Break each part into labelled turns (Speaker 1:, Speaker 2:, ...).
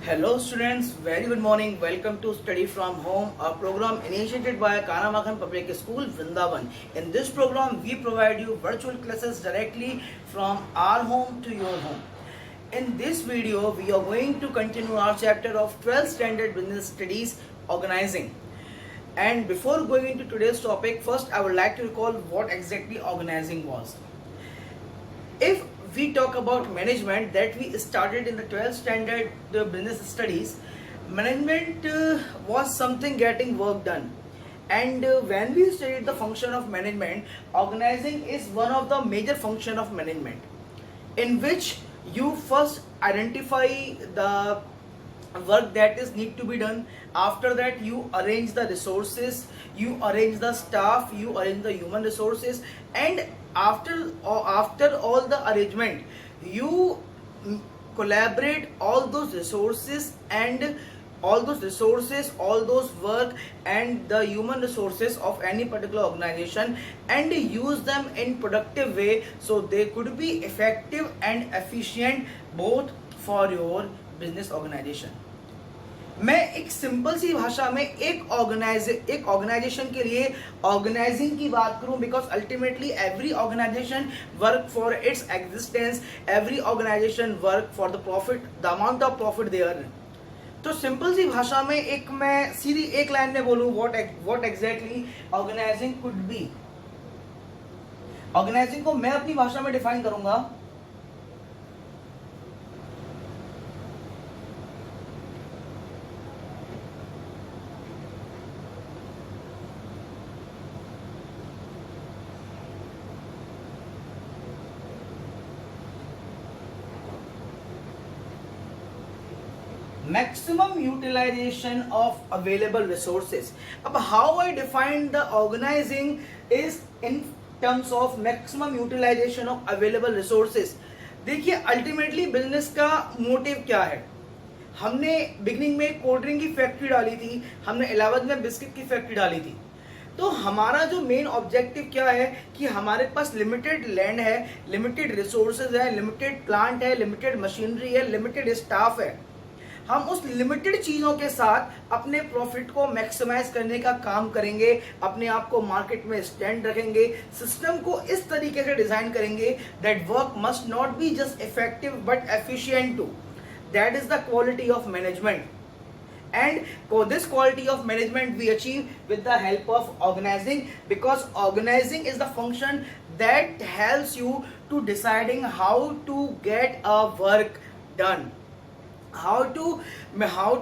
Speaker 1: Hello students, very good morning. Welcome to Study from Home, a program initiated by Kanamakhan Public School, Vrindavan. In this program, we provide you virtual classes directly from our home to your home. In this video, we are going to continue our chapter of 12th Standard Business Studies, Organizing. And before going into today's topic, first I would like to recall what exactly organizing was. If we talk about management that we started in the 12th standard business studies, management was something getting work done. And when we studied the function of management, organizing is one of the major function of management, in which you first identify the work that is need to be done. After that, you arrange the resources, you arrange the staff, you arrange the human resources, and after all the arrangement, you collaborate all those resources and all those work and the human resources of any particular organization, and use them in productive way so they could be effective and efficient both for your business organization. मैं एक simple सी भाषा में एक organisation के लिए organising की बात करूं, because ultimately every organization work for its existence, every organization work for the profit, the amount of profit they earn. तो सिंपल सी भाषा में मैं सीधी एक लाइन में बोलूं what exactly organizing could be. Organizing को मैं अपनी भाषा में डिफाइन करूंगा. Maximum utilization of available resources. अब how I define the organizing is in terms of maximum utilization of available resources. देखिए अल्टीमेटली बिजनेस का मोटिव क्या है. हमने बिगनिंग में कोल्ड ड्रिंक की फैक्ट्री डाली थी, हमने 11th में बिस्किट की फैक्ट्री डाली थी. तो हमारा जो मेन ऑब्जेक्टिव क्या है कि हमारे पास लिमिटेड लैंड है, लिमिटेड रिसोर्सेज है, लिमिटेड प्लांट है, लिमिटेड मशीनरी है, लिमिटेड स्टाफ है. हम उस लिमिटेड चीज़ों के साथ अपने प्रॉफिट को मैक्सिमाइज करने का काम करेंगे, अपने आप को मार्केट में स्टैंड रखेंगे, सिस्टम को इस तरीके से डिजाइन करेंगे that work must not be just effective but efficient too. That is the quality of management. And for this quality of management we achieve with the help of organizing, because organizing is the function that helps you to deciding how to get a work done, how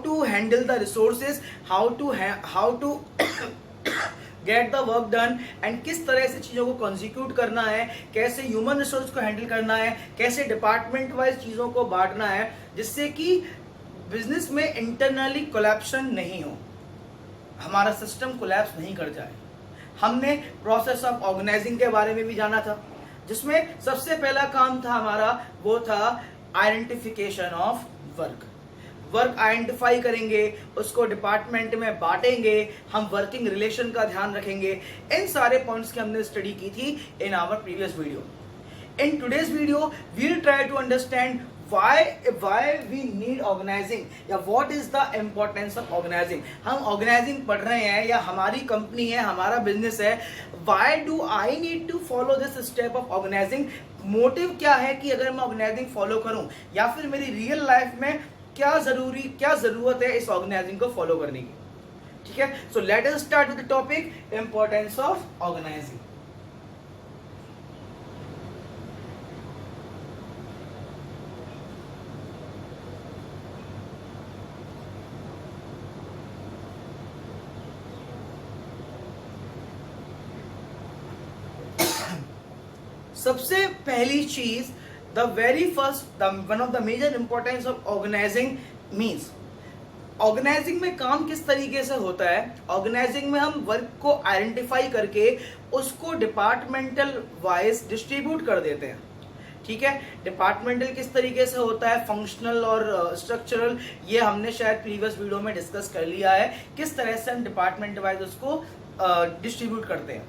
Speaker 1: to handle the resources, how to get the work done, and किस तरह से चीज़ों को कंसिक्यूट करना है, कैसे human resource को handle करना है, कैसे डिपार्टमेंट वाइज चीज़ों को बांटना है, जिससे कि बिजनेस में इंटरनली कोलैप्शन नहीं हो, हमारा सिस्टम कोलैप्स नहीं कर जाए. हमने प्रोसेस ऑफ ऑर्गेनाइजिंग के बारे में भी जाना था, जिसमें सबसे पहला काम था हमारा वो था आइडेंटिफिकेशन ऑफ वर्क आइडेंटिफाई करेंगे, उसको डिपार्टमेंट में बांटेंगे, हम वर्किंग रिलेशन का ध्यान रखेंगे. इन सारे पॉइंट्स की हमने स्टडी की थी in our previous video. In today's video we will try to understand why we need organizing, या what is the importance of organizing. हम organizing पढ़ रहे हैं या हमारी कंपनी है, हमारा बिजनेस है, why do I need to follow this step of organizing. Motive क्या है कि अगर मैं ऑर्गेनाइजिंग फॉलो करूं, या फिर मेरी रियल लाइफ में क्या जरूरत है इस ऑर्गेनाइजिंग को फॉलो करने की. ठीक है, so let us start with the topic importance of organizing. सबसे पहली चीज, one of the major importance of organizing means, organizing में काम किस तरीके से होता है. ऑर्गेनाइजिंग में हम वर्क को आइडेंटिफाई करके उसको डिपार्टमेंटल वाइज डिस्ट्रीब्यूट कर देते हैं. ठीक है, डिपार्टमेंटल किस तरीके से होता है, फंक्शनल और स्ट्रक्चरल, ये हमने शायद प्रीवियस वीडियो में डिस्कस कर लिया है, किस तरह से हम डिपार्टमेंट वाइज उसको डिस्ट्रीब्यूट करते हैं.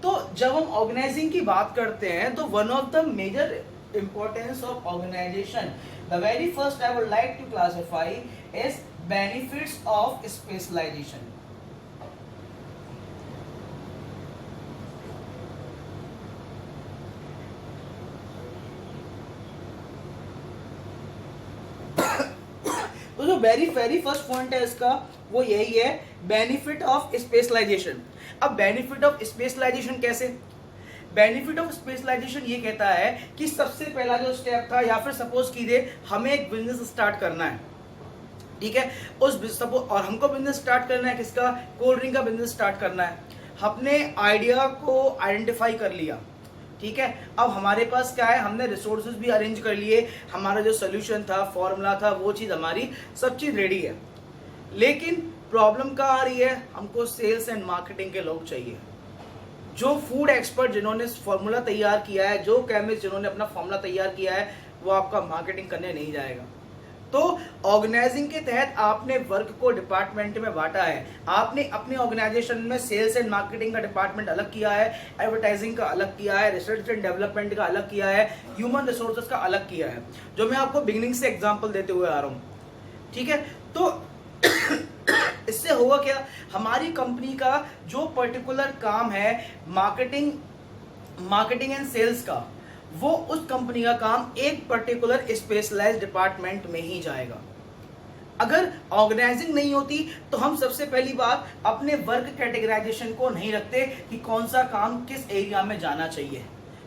Speaker 1: तो जब हम ऑर्गेनाइजिंग की बात करते हैं तो one of the major importance of organization, the very first I would like to classify is benefits of specialization. तो जो वेरी फर्स्ट पॉइंट है इसका वो यही है, बेनिफिट ऑफ स्पेशलाइजेशन। अब बेनिफिट ऑफ स्पेशलाइजेशन कैसे? बेनिफिट ऑफ स्पेशलाइजेशन ये कहता है कि सबसे पहला जो स्टेप था, या फिर सपोज कीजिए हमें एक बिजनेस स्टार्ट करना है, ठीक है, और हमको बिजनेस स्टार्ट करना है किसका? कोल्ड ड्रिंक का बिजनेस स्टार्ट करना है। हमने आइडिया को आइडेंटिफाई कर लिया, ठीक है, अब हमारे पास क्या है, हमने रिसोर्सेज भी अरेंज कर लिए, हमारा जो सोल्यूशन था, फॉर्मूला था, वो चीज़ हमारी सब चीज़ रेडी है। लेकिन प्रॉब्लम कहाँ आ रही है? हमको सेल्स एंड मार्केटिंग के लोग चाहिए, जो फूड एक्सपर्ट जिन्होंने फॉर्मूला तैयार किया है, जो केमिस्ट जिन्होंने अपना फॉर्मूला तैयार किया है, वो आपका मार्केटिंग करने नहीं जाएगा। तो ऑर्गेनाइजिंग के तहत आपने वर्क को डिपार्टमेंट में बांटा है। आपने अपने ऑर्गेनाइजेशन में सेल्स एंड मार्केटिंग का डिपार्टमेंट अलग किया है, एडवर्टाइजिंग का अलग किया है, रिसर्च एंड डेवलपमेंट का अलग किया है, ह्यूमन रिसोर्सेज का अलग किया है, जो मैं आपको बिगिनिंग से एग्जांपल देते हुए आ रहा हूँ, ठीक है। तो इससे होगा क्या, हमारी कंपनी का जो पर्टिकुलर काम है मार्केटिंग एंड सेल्स का, वो उस कंपनी का काम एक पर्टिकुलर स्पेशलाइज्ड डिपार्टमेंट में ही जाएगा। अगर ऑर्गेनाइजिंग नहीं होती तो हम सबसे पहली बात अपने वर्क कैटेगराइजेशन को नहीं रखते कि कौन सा काम किस एरिया में जाना चाहिए।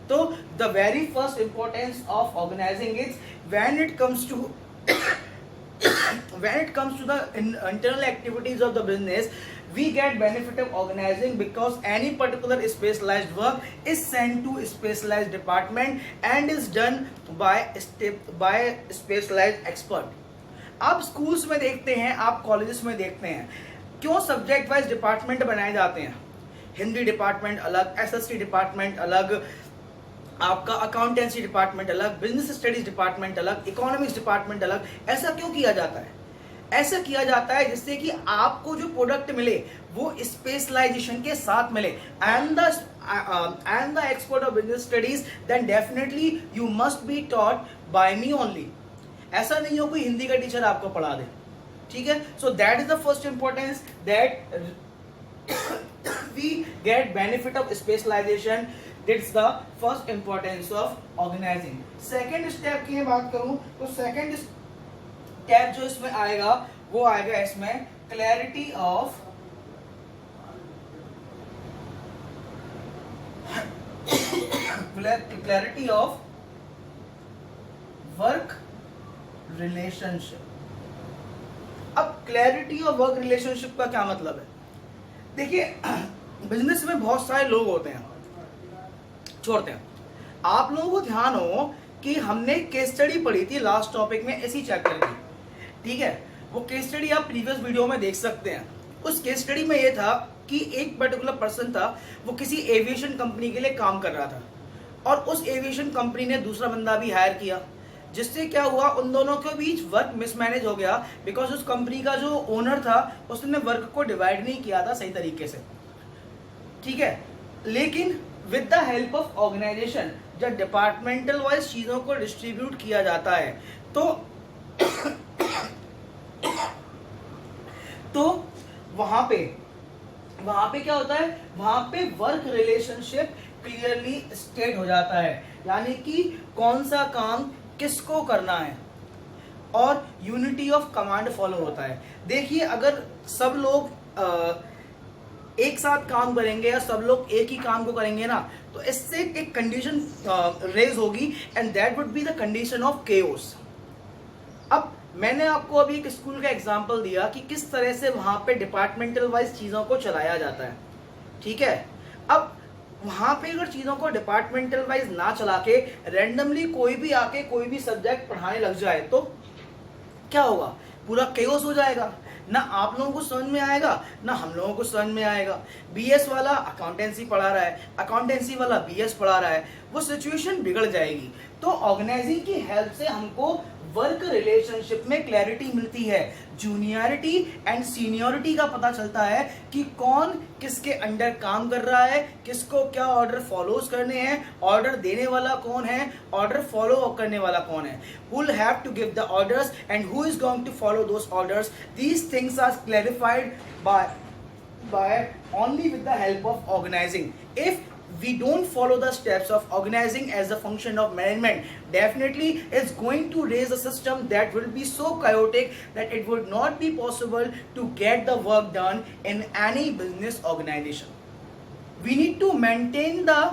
Speaker 1: तो the very first importance of organizing is when it comes to the internal activities of the business, we get benefit of organizing because any particular specialized work is sent to specialized department and is done by specialized expert. आप schools में देखते हैं, आप colleges में देखते हैं, क्यों subject wise department बनाए जाते हैं? हिंदी डिपार्टमेंट अलग, एसएसटी डिपार्टमेंट अलग, आपका अकाउंटेंसी डिपार्टमेंट अलग, बिजनेस स्टडीज डिपार्टमेंट अलग, इकोनॉमिक्स डिपार्टमेंट अलग। ऐसा क्यों किया जाता है? ऐसा किया जाता है जिससे कि आपको जो प्रोडक्ट मिले वो स्पेशलाइजेशन के साथ मिले। And the expert of business studies, then definitely you must be taught by me only. ऐसा नहीं हो कोई हिंदी का टीचर आपको पढ़ा दे, ठीक है। So that is the first importance, that we get benefit of specialization. That's the first importance of organizing. Second step की बात करूं तो सेकेंड स्टेप जो इसमें आएगा वो आएगा इसमें क्लैरिटी ऑफ वर्क रिलेशनशिप। अब क्लैरिटी ऑफ वर्क रिलेशनशिप का क्या मतलब है? देखिए, बिजनेस में बहुत सारे लोग होते हैं, छोड़ते हैं। आप लोगों को ध्यान हो कि हमने केस स्टडी पढ़ी थी लास्ट टॉपिक में इसी चैप्टर की, ठीक है। वो केस स्टडी आप प्रीवियस वीडियो में देख सकते हैं। उस केस स्टडी में ये था कि एक पर्टिकुलर पर्सन था, वो किसी एविएशन कंपनी के लिए काम कर रहा था, और उस एविएशन कंपनी ने दूसरा बंदा भी हायर किया, जिससे क्या हुआ, उन दोनों के बीच वर्क मिसमैनेज हो गया, बिकॉज उस कंपनी का जो ओनर था उसने वर्क को डिवाइड नहीं किया था सही तरीके से, ठीक है। लेकिन with the help of organization, जब डिपार्टमेंटल वाइज चीजों को डिस्ट्रीब्यूट किया जाता है तो वहां पे क्या होता है, वहां पे वर्क रिलेशनशिप क्लियरली स्टेट हो जाता है, यानी कि कौन सा काम किसको करना है, और यूनिटी ऑफ कमांड फॉलो होता है। देखिए, अगर सब लोग एक साथ काम करेंगे या सब लोग एक ही काम को करेंगे ना, तो इससे एक कंडीशन रेज होगी, and that would be the condition of chaos. अब मैंने आपको अभी एक स्कूल का एग्जांपल दिया कि किस तरह से वहां पे डिपार्टमेंटल वाइज चीजों को चलाया जाता है, ठीक है। अब वहां पे अगर चीजों को डिपार्टमेंटल वाइज ना चला के रैंडमली कोई भी आके कोई भी सब्जेक्ट पढ़ाने लग जाए तो क्या होगा, पूरा केओस हो जाएगा। ना आप लोगों को समझ में आएगा, ना हम लोगों को समझ में आएगा। बीएस वाला अकाउंटेंसी पढ़ा रहा है, अकाउंटेंसी वाला बीएस पढ़ा रहा है, वो सिचुएशन बिगड़ जाएगी। तो ऑर्गेनाइजिंग की हेल्प से हमको वर्क रिलेशनशिप में क्लैरिटी मिलती है, जूनियरिटी एंड सीनियरिटी का पता चलता है कि कौन किसके अंडर काम कर रहा है, किसको क्या ऑर्डर फॉलोज करने हैं, ऑर्डर देने वाला कौन है, ऑर्डर फॉलो करने वाला कौन है, who will have to give the orders and who is going to follow those orders. These things are clarified by only with the help of organizing. If we don't follow the steps of organizing as a function of management, definitely it's going to raise a system that will be so chaotic that it would not be possible to get the work done in any business organization. We need to maintain the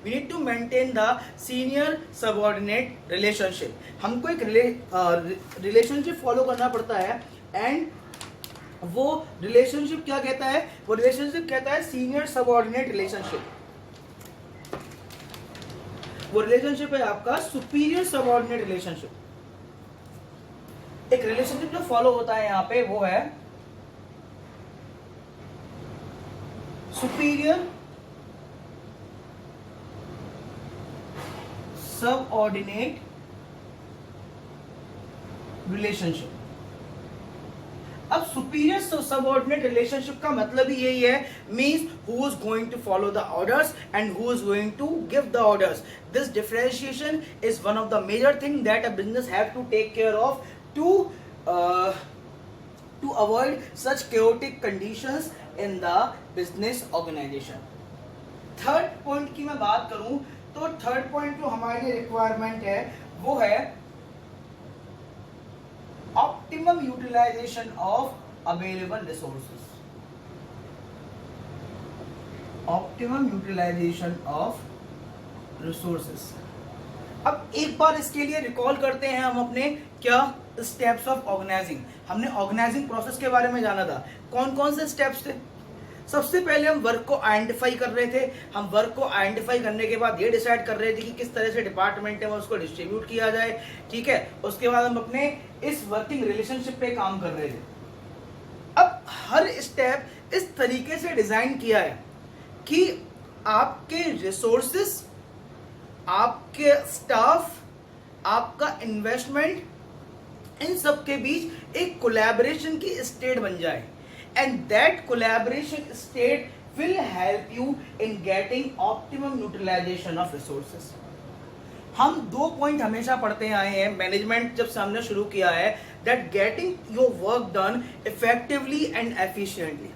Speaker 1: we need to maintain the senior subordinate relationship. हमको एक relationship follow करना पड़ता है, and वो relationship क्या कहता है, वो रिलेशनशिप कहता है सीनियर सबऑर्डिनेट रिलेशनशिप। वो रिलेशनशिप है आपका सुपीरियर सबऑर्डिनेट रिलेशनशिप। एक रिलेशनशिप जो फॉलो होता है यहां पे वो है सुपीरियर सबऑर्डिनेट रिलेशनशिप। अब सुपीरियर सबऑर्डिनेट रिलेशनशिप का मतलब ही यही है, means who is going to follow the orders and who is going to give the orders. This differentiation is one of the major thing that a business have to take care of to avoid such chaotic conditions in the business organization. Third point की मैं बात करूं तो third point जो हमारे लिए requirement है वो है optimum utilization of available resources. Optimum utilization of resources. अब एक बार इसके लिए रिकॉल करते हैं हम अपने क्या स्टेप्स ऑफ ऑर्गेनाइजिंग। हमने ऑर्गेनाइजिंग प्रोसेस के बारे में जाना था, कौन कौन से स्टेप्स थे। सबसे पहले हम वर्क को आइडेंटिफाई कर रहे थे। हम वर्क को आइडेंटिफाई करने के बाद ये डिसाइड कर रहे थे कि किस तरह से डिपार्टमेंट है वो उसको डिस्ट्रीब्यूट किया जाए, ठीक है। उसके बाद हम अपने इस वर्किंग रिलेशनशिप पे काम कर रहे थे। अब हर स्टेप इस तरीके से डिजाइन किया है कि आपके रिसोर्सेस, आपके स्टाफ, आपका इन्वेस्टमेंट, इन सब के बीच एक कोलैबोरेशन की स्टेट बन जाए, and that collaboration state will help you in getting optimum utilization of resources. हम दो पॉइंट हमेशा पढ़ते आए हैं मैनेजमेंट जब से हमने शुरू किया है, that getting your work done effectively and efficiently.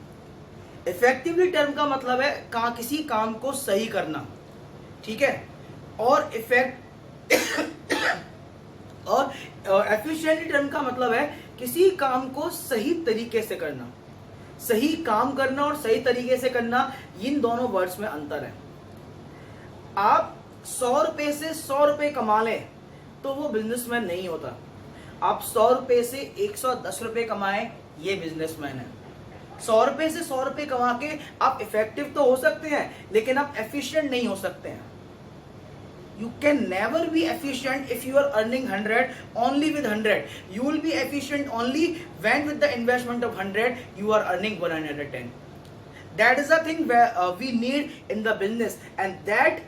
Speaker 1: effectively term का मतलब है किसी काम को सही करना, ठीक है, और efficiently टर्म का मतलब है किसी काम को सही तरीके से करना। सही काम करना और सही तरीके से करना, इन दोनों वर्ड्स में अंतर है। आप 100 रुपए से 100 रुपए कमा लें तो वो बिजनेसमैन नहीं होता। आप 100 रुपए से 110 रुपए कमाएं, ये बिजनेसमैन है। 100 रुपए से 100 रुपए कमा के आप इफेक्टिव तो हो सकते हैं, लेकिन आप एफिशिएंट नहीं हो सकते हैं। You can never be efficient if you are earning 100 only with 100. You will be efficient only when with the investment of 100 you are earning 110. That is the thing where we need in the business, and that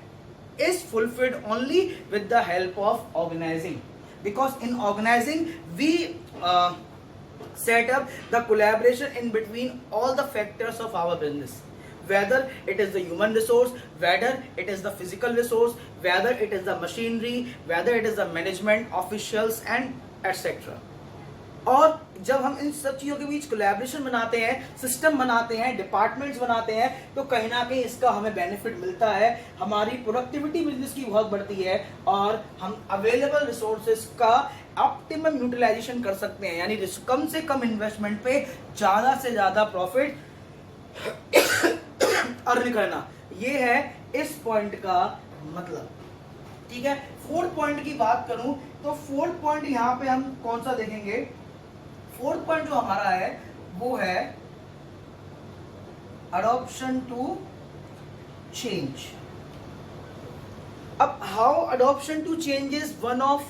Speaker 1: is fulfilled only with the help of organizing. Because in organizing we set up the collaboration in between all the factors of our business. Whether it is the human resource, whether it is the physical resource, whether it is the machinery, whether it is the management officials and etc. और जब हम इन सब चीजों के बीच collaboration बनाते हैं, system बनाते हैं, डिपार्टमेंट्स बनाते हैं, तो कहीं ना कहीं इसका हमें बेनिफिट मिलता है। हमारी प्रोडक्टिविटी बिजनेस की बहुत बढ़ती है और हम अवेलेबल रिसोर्सेज का ऑप्टिमम यूटिलाइजेशन कर सकते हैं, यानी कम से कम इन्वेस्टमेंट पे ज्यादा से ज्यादा प्रॉफिट अर्न करना। ये है इस पॉइंट का मतलब, ठीक है। फोर्थ पॉइंट की बात करूं तो फोर्थ पॉइंट यहां पे हम कौन सा देखेंगे। फोर्थ पॉइंट जो हमारा है वो है अडॉप्शन टू चेंज। अब how adoption to change is one of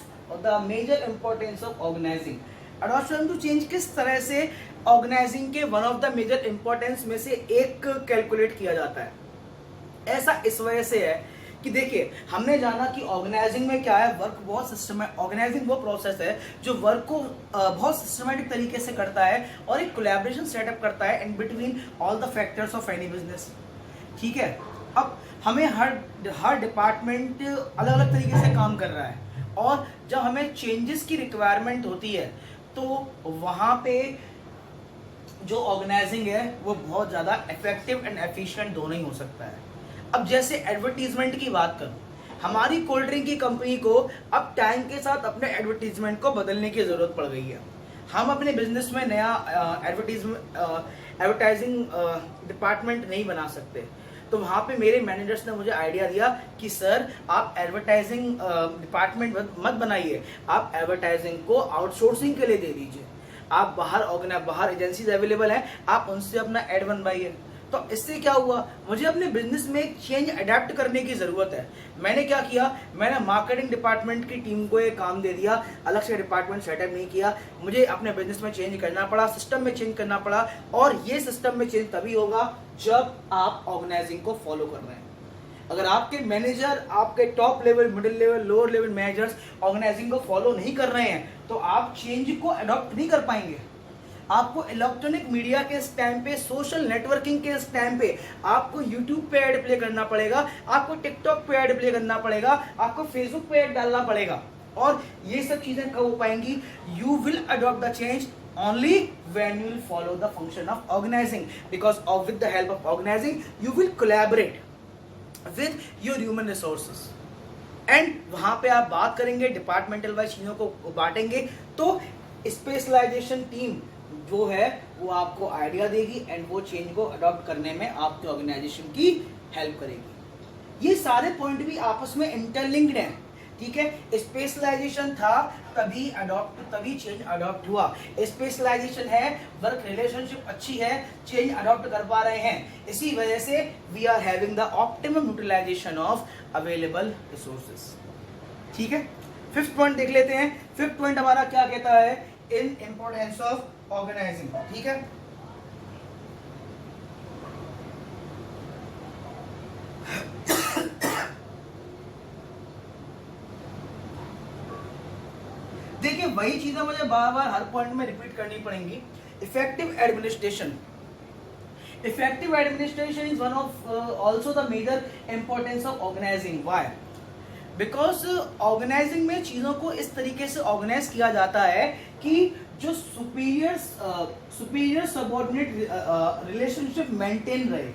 Speaker 1: the major importance of organizing. Adoption to change किस तरह से ऑर्गेनाइजिंग के one of the major importance में से एक कैलकुलेट किया जाता है। ऐसा इस वजह से है कि देखिए हमने जाना कि ऑर्गेनाइजिंग में क्या है, वर्क बहुत सिस्टम है। ऑर्गेनाइजिंग वो प्रोसेस है जो वर्क को बहुत सिस्टमेटिक तरीके से करता है और एक कोलैबोरेशन सेटअप करता है in between all the factors of any business. ठीक है, अब हमें हर डिपार्टमेंट अलग अलग तरीके से काम कर रहा है और जब हमें चेंजेस की रिक्वायरमेंट होती है तो वहाँ पे जो ऑर्गेनाइजिंग है वो बहुत ज़्यादा इफेक्टिव एंड एफिशिएंट दोनों ही हो सकता है। अब जैसे एडवर्टीजमेंट की बात करूँ, हमारी कोल्ड ड्रिंक की कंपनी को अब टाइम के साथ अपने एडवर्टीजमेंट को बदलने की ज़रूरत पड़ गई है। हम अपने बिजनेस में नया एडवर्टाइजिंग डिपार्टमेंट नहीं बना सकते। तो वहाँ पे मेरे मैनेजर्स ने मुझे आइडिया दिया कि सर आप एडवर्टाइजिंग डिपार्टमेंट मत बनाइए, आप एडवर्टाइजिंग को आउटसोर्सिंग के लिए दे दीजिए। आप बाहर एजेंसीज अवेलेबल हैं, आप उनसे अपना एड बनवाइए। तो इससे क्या हुआ, मुझे अपने बिजनेस में एक चेंज अडेप्ट करने की ज़रूरत है। मैंने क्या किया, मैंने मार्केटिंग डिपार्टमेंट की टीम को ये काम दे दिया, अलग से डिपार्टमेंट सेटअप नहीं किया। मुझे अपने बिजनेस में चेंज करना पड़ा, सिस्टम में चेंज करना पड़ा, और ये सिस्टम में चेंज तभी होगा जब आप ऑर्गेनाइजिंग को फॉलो कर रहे हैं। अगर आपके मैनेजर, आपके top level, middle level, lower level managers organizing को फॉलो नहीं कर रहे हैं तो आप चेंज को अडॉप्ट नहीं कर पाएंगे। आपको इलेक्ट्रॉनिक मीडिया के इस टाइम पे, सोशल नेटवर्किंग के इस टाइम पे आपको यूट्यूब पे ऐड प्ले करना पड़ेगा, आपको टिकटॉक पे ऐड प्ले करना पड़ेगा, आपको फेसबुक पे ऐड डालना पड़ेगा। और ये सब चीजें कब हो पाएंगी, you will adopt the change only when you will follow the function of organizing, because with the help of organizing you will collaborate with your human resources and वहां पे आप बात करेंगे डिपार्टमेंटल वाइज चीजों को बांटेंगे तो स्पेशलाइजेशन टीम जो है वो आपको आइडिया देगी एंड वो चेंज को अडॉप्ट करने में आपके ऑर्गेनाइजेशन की हेल्प करेगी। ये सारे पॉइंट भी आपस में इंटरलिंक्ड हैं। ठीक है, स्पेशलाइजेशन था तभी चेंज अडॉप्ट हुआ। स्पेशलाइजेशन है, वर्क रिलेशनशिप अच्छी है, चेंज अडॉप्ट कर पा रहे हैं, इसी वजह से we are having the optimum utilization of available resources. ठीक है, फिफ्थ पॉइंट देख लेते हैं। फिफ्थ पॉइंट हमारा क्या कहता है, इन इंपॉर्टेंस ऑफ ऑर्गेनाइजिंग। ठीक है, देखिए वही चीजें मुझे बार बार हर पॉइंट में रिपीट करनी पड़ेंगी। Effective administration is one of also the major importance of organizing. Why? Because organizing में चीजों को इस तरीके से ऑर्गेनाइज किया जाता है कि जो सुपीरियर सबऑर्डिनेट रिलेशनशिप मेंटेन रहे।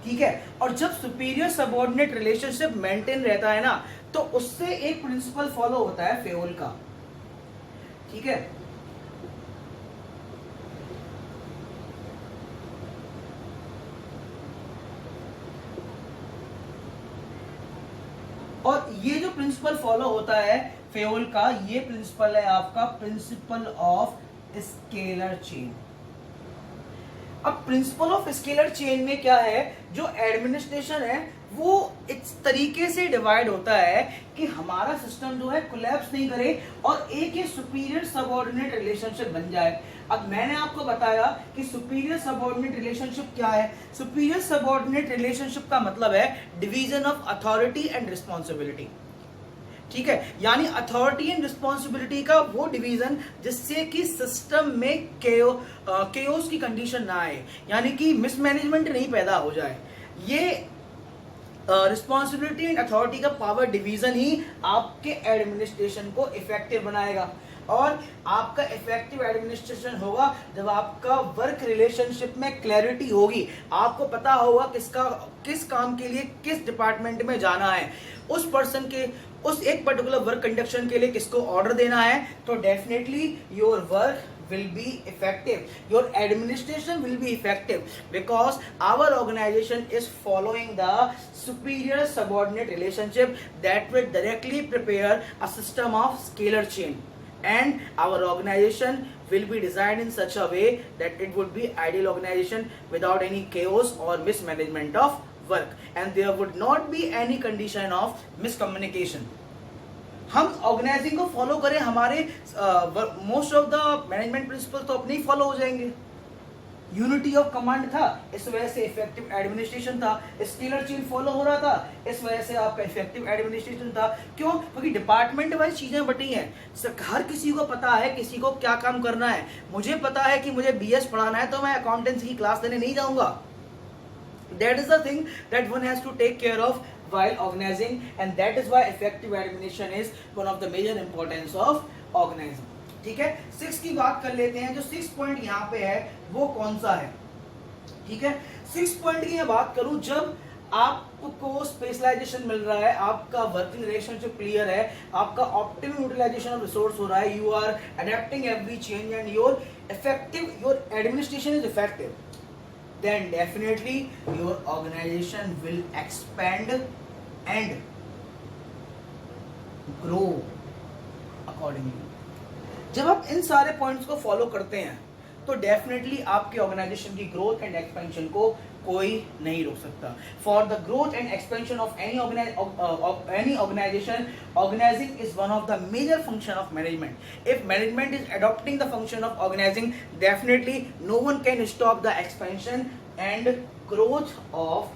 Speaker 1: ठीक है, और जब सुपीरियर सबऑर्डिनेट रिलेशनशिप मेंटेन रहता है ना तो उससे एक प्रिंसिपल फॉलो होता है फेओल का। ठीक है, और ये जो प्रिंसिपल फॉलो होता है फेओल का, ये प्रिंसिपल है आपका प्रिंसिपल ऑफ स्केलर चेन। अब प्रिंसिपल ऑफ स्केलर चेन में क्या है, जो एडमिनिस्ट्रेशन है वो इस तरीके से डिवाइड होता है कि हमारा सिस्टम जो है कोलैप्स नहीं करे और एक ही सुपीरियर सबऑर्डिनेट रिलेशनशिप बन जाए। अब मैंने आपको बताया कि सुपीरियर सबऑर्डिनेट रिलेशनशिप क्या है। सुपीरियर सबऑर्डिनेट रिलेशनशिप का मतलब है division of authority and responsibility. ठीक है, यानी अथॉरिटी एंड रिस्पॉन्सिबिलिटी का वो डिवीजन जिससे कि सिस्टम में केओस की कंडीशन ना आए, यानी कि मिसमैनेजमेंट नहीं पैदा हो जाए। ये रिस्पॉन्सिबिलिटी एंड अथॉरिटी का पावर डिवीजन ही आपके एडमिनिस्ट्रेशन को इफेक्टिव बनाएगा। और आपका इफेक्टिव एडमिनिस्ट्रेशन होगा जब आपका वर्क रिलेशनशिप में क्लैरिटी होगी, आपको पता होगा किस काम के लिए किस डिपार्टमेंट में जाना है, उस पर्सन के उस एक पर्टिकुलर वर्क कंडक्शन के लिए किसको ऑर्डर देना है। तो definitely your work will be effective, your administration will be effective, because our organization is following the superior subordinate relationship that will directly prepare a system of scalar chain, and our organization will be designed in such a way that it would be ideal organization without any chaos or mismanagement of work, and there would not be any condition of miscommunication. हम organizing को follow करें, हमारे most of the management principle तो अपने ही follow हो जाएंगे। Unity of command था, इस वजह से इफेक्टिव एडमिनिस्ट्रेशन था। स्केलर चेन फॉलो हो रहा था, इस वजह से आपका इफेक्टिव एडमिनिस्ट्रेशन था। क्यों? क्योंकि डिपार्टमेंट वाइज चीजें बटी हैं। हर किसी को पता है किसी को क्या काम करना है। मुझे पता है कि मुझे बीएस पढ़ाना है तो मैं अकाउंटेंसी की क्लास लेने नहीं जाऊंगा। That is the thing that one has to take care of while organizing, and that is why effective administration is one of the major importance of organizing. ठीक है, 6 की बात कर लेते हैं। जो 6 पॉइंट यहाँ पे है वो कौन सा है? ठीक है, 6 पॉइंट की मैं बात करूं, जब आपको स्पेशलाइजेशन मिल रहा है, आपका वर्किंग रिलेशनशिप क्लियर है, आपका ऑप्टिमम यूटिलाइजेशन ऑफ रिसोर्स हो रहा है, you are adapting every change and your administration is effective, then definitely your organization will expand and grow accordingly. जब आप इन सारे पॉइंट्स को फॉलो करते हैं तो डेफिनेटली आपके ऑर्गेनाइजेशन की ग्रोथ एंड एक्सपेंशन को कोई नहीं रोक सकता. For the growth and expansion of any organization, organizing is one of the major function of management. If management is adopting the function of organizing, definitely no one can stop the expansion and growth of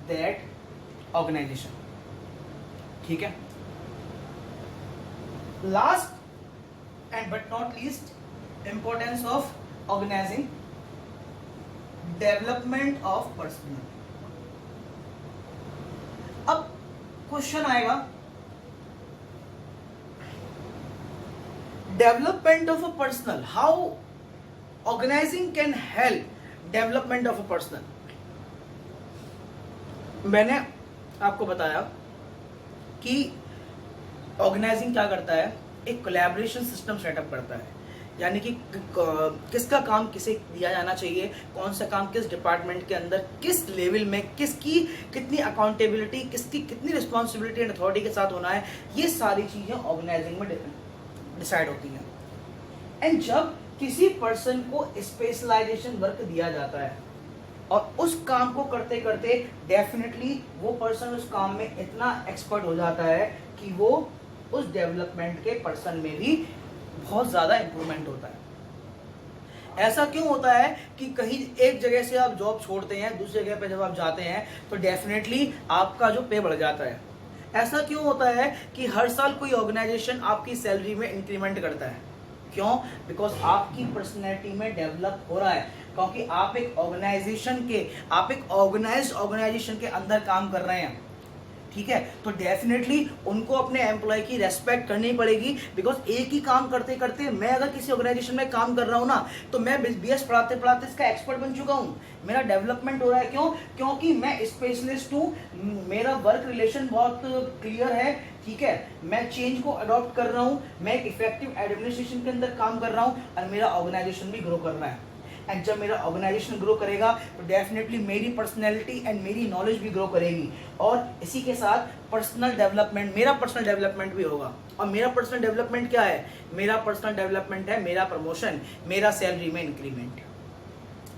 Speaker 1: that organization. ठीक है, last and but not least, importance of organizing, development of personnel. अब question आएगा, development of a personnel, how organizing can help development of a personnel. मैंने आपको बताया कि organising क्या करता है, एक कोलैबोरेशन सिस्टम सेटअप करता है. यानी कि किसका काम किसे दिया जाना चाहिए, कौन सा काम किस डिपार्टमेंट के अंदर किस लेवल में, किसकी कितनी अकाउंटेबिलिटी, किसकी कितनी रिस्पॉन्सिबिलिटी एंड अथॉरिटी के साथ होना है, ये सारी चीज़ें ऑर्गेनाइजिंग में डिसाइड होती हैं. एंड जब किसी पर्सन को स्पेशलाइजेशन वर्क दिया जाता है और उस काम को करते करते डेफिनेटली वो पर्सन उस काम में इतना एक्सपर्ट हो जाता है कि वो उस डेवलपमेंट के पर्सन में भी बहुत ज़्यादा इंप्रूवमेंट होता है. ऐसा क्यों होता है कि कहीं एक जगह से आप जॉब छोड़ते हैं, दूसरी जगह पे जब आप जाते हैं तो डेफिनेटली आपका जो पे बढ़ जाता है. ऐसा क्यों होता है कि हर साल कोई ऑर्गेनाइजेशन आपकी सैलरी में इंक्रीमेंट करता है? क्यों? बिकॉज आपकी पर्सनैलिटी में डेवलप हो रहा है, क्योंकि आप एक ऑर्गेनाइज्ड ऑर्गेनाइजेशन के अंदर काम कर रहे हैं. ठीक है, तो डेफिनेटली उनको अपने एम्प्लॉय की रेस्पेक्ट करनी पड़ेगी. बिकॉज एक ही काम करते करते, मैं अगर किसी ऑर्गेनाइजेशन में काम कर रहा हूँ ना, तो मैं बीएस पढ़ाते पढ़ाते इसका एक्सपर्ट बन चुका हूँ. मेरा डेवलपमेंट हो रहा है. क्यों? क्योंकि मैं स्पेशलिस्ट हूँ, मेरा वर्क रिलेशन बहुत क्लियर है. ठीक है, मैं चेंज को अडॉप्ट कर रहा हूँ, मैं एक इफेक्टिव एडमिनिस्ट्रेशन के अंदर काम कर रहा हूँ और मेरा ऑर्गेनाइजेशन भी ग्रो कर रहा है. एंड जब मेरा ऑर्गेनाइजेशन ग्रो करेगा तो डेफिनेटली मेरी पर्सनैलिटी एंड मेरी नॉलेज भी ग्रो करेगी. और इसी के साथ पर्सनल डेवलपमेंट, मेरा पर्सनल डेवलपमेंट भी होगा. और मेरा पर्सनल डेवलपमेंट क्या है? मेरा पर्सनल डेवलपमेंट है मेरा प्रमोशन, मेरा सैलरी में इंक्रीमेंट.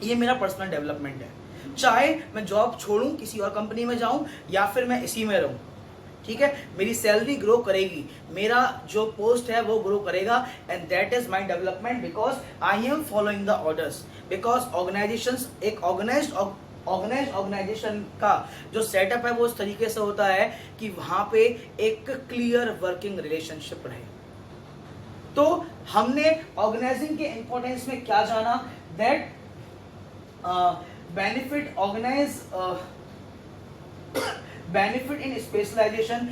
Speaker 1: ये मेरा पर्सनल डेवलपमेंट है. चाहे मैं जॉब छोड़ूं, किसी और कंपनी में जाऊं, या फिर मैं इसी में रहूं. ठीक है, मेरी सैलरी ग्रो करेगी, मेरा जो पोस्ट है वो ग्रो करेगा. And that is my development because I am following the orders. Because organisations, एक ऑर्गेनाइज्ड ऑर्गेनाइजेशन का जो सेटअप है वो इस तरीके से होता है कि वहां पे एक क्लियर वर्किंग रिलेशनशिप रहे. तो हमने ऑर्गेनाइजिंग के इंपॉर्टेंस में क्या जाना, that benefit in specialization,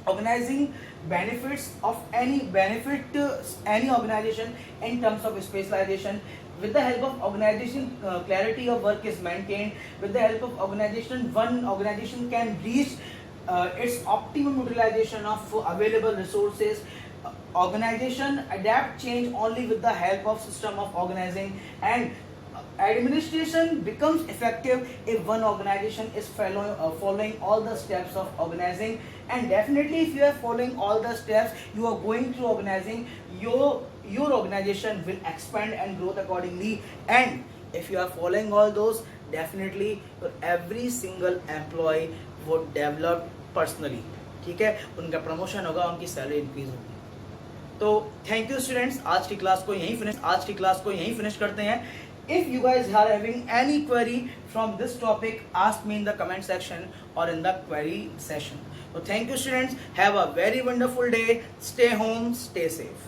Speaker 1: organizing benefits of any organization in terms of specialization. With the help of organization, clarity of work is maintained. With the help of organization, one organization can reach its optimum utilization of available resources. Organization adapt change only with the help of system of organizing, and administration becomes effective if one organization is following all the steps of organizing. And definitely if you are following all the steps, you are going through organizing, your organization will expand and grow accordingly. And if you are following all those, definitely every single employee would develop personally. ठीक है, उनका promotion होगा, उनकी salary increase होगी. तो thank you students, आज की class को यहीं फिनिश करते हैं. If you guys are having any query from this topic, ask me in the comment section or in the query session. So thank you students, have a very wonderful day, stay home, stay safe.